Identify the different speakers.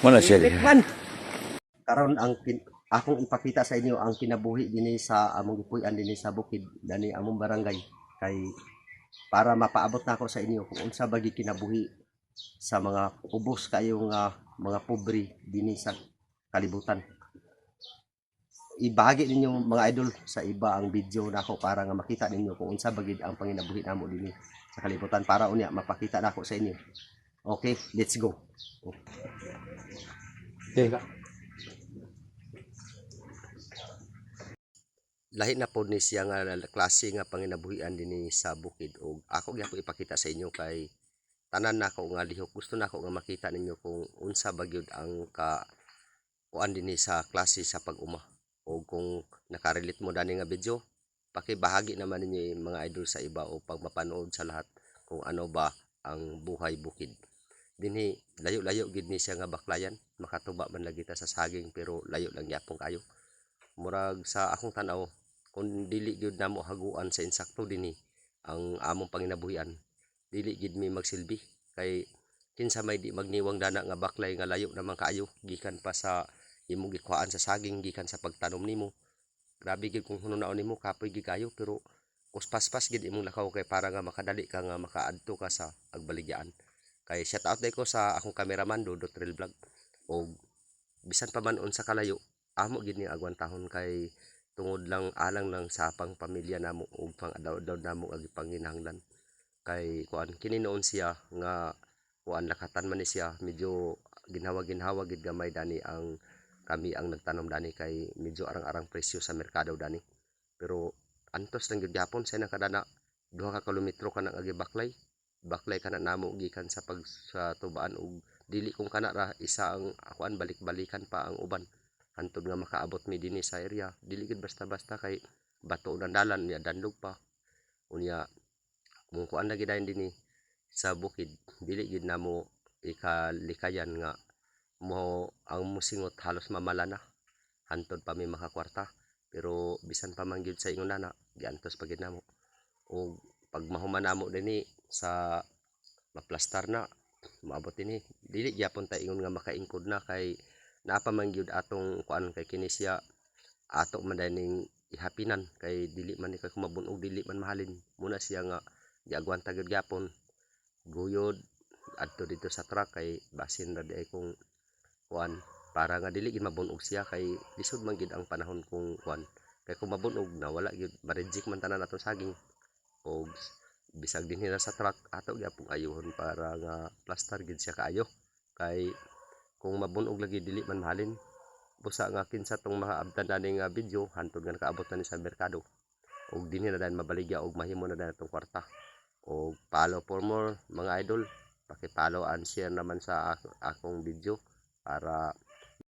Speaker 1: Muna siya.
Speaker 2: Tikman. Karon ang akong ipakita sa inyo ang kinabuhi dinhi sa among gipuy-an dinhi sa bukid dani among barangay kay para mapaabot na ako sa inyo kung unsa bagi kinabuhi sa mga ubos kayong mga pobre dinhi sa kalibutan. Ibahagi ninyo mga idol sa iba ang video nako para nga makita ninyo kung unsa bagid ang panginabuhi namo dinhi sa kalibutan para unya mapakita nako sa inyo. Okay, let's go.
Speaker 1: Okay.
Speaker 2: Lahi na po ni siya nga klase nga panginabuhian dinhi sa bukid o ako gyapon ipakita sa inyo kay tanan nako nga lihok gusto nako nga makita ninyo kung unsa ba gyud ang kuan dinhi sa klase sa pag-uma o kung nakarelate mo dani nga video pakibahagi naman ninyo mga idol sa iba o pag mapanood sa lahat kung ano ba ang buhay bukid dinhi layo-layo gid ni siya nga baklayan makatuba man lagi ta sa saging pero layo lang gyapon kayo murag sa akong tan-aw kung dili gyud namo haguan sa insakto dinhi ang among panginabuhian dili gid mi magsilbi kay kinsa may di magniwang dana nga baklay nga layo naman kaayo gikan pa sa imong gikuhaan sa saging gikan sa pagtanom nimo grabe gid kung hununaon nimo kapoy gid kayo pero kuspas-pas gid imong lakaw kay para nga makadali ka nga makaadto ka sa agbaligyan kay shout out day ko sa akong cameraman Dudot Trail Vlog o bisan pa man unsa kalayo amo gid ni agwantahon kay tungod lang alang lang sa pang pamilya namo ug pang adlaw-adlaw namo agi panginahanglan kay kuan kini noon siya nga kuan lakatan man ni siya medyo ginhawa gid gamay dani ang kami ang nagtanom dani kay medyo arang-arang presyo sa merkado dani pero antos lang gyud gyapon sa nakadana 2 ka kilometro ka nang agi baklay kana namo gikan sa pag sa tubaan ug dili kung kana ra isa ang kuan balik-balikan pa ang uban hantod nga makaabot mi dinhi sa area dili gid basta-basta kay bato na dalan niya dandog pa unya kung kuan lagi dayon dinhi sa bukid dili gid namo ikalikayan nga mo ang musingot halos mamala na hantod pa mi makakwarta pero bisan pa man gyud sa ingon nana giantos pa gid namo ug pag mahuman namo dinhi sa maplastar na maabot dinhi dili gyapon ta ingon nga makaingkod na kay naa pa man gyud atong kuan kay kini siya ato man dining ihapinan kay dili man ni kay kumabun-og dili man mahalin muna siya nga giagwanta gyud gyapon guyod adto dito sa truck kay basin ra di ay kung kuan para nga dili gid mabun-og siya kay lisod man gid ang panahon kung kuan kay kung mabun-og na wala gyud ma-reject man tanan atong saging og bisag dinhi na sa truck ato gyapon ayohon para nga plaster gid siya kaayo kay kung mabun-og lagi dili man mahalin busa nga kinsa tong makaabtan dani nga video hantod nga nakaabot na ni sa merkado og dinhi na dayon mabaligya og mahimo na dayon atong kwarta og follow for more mga idol paki-follow and share naman sa akong video para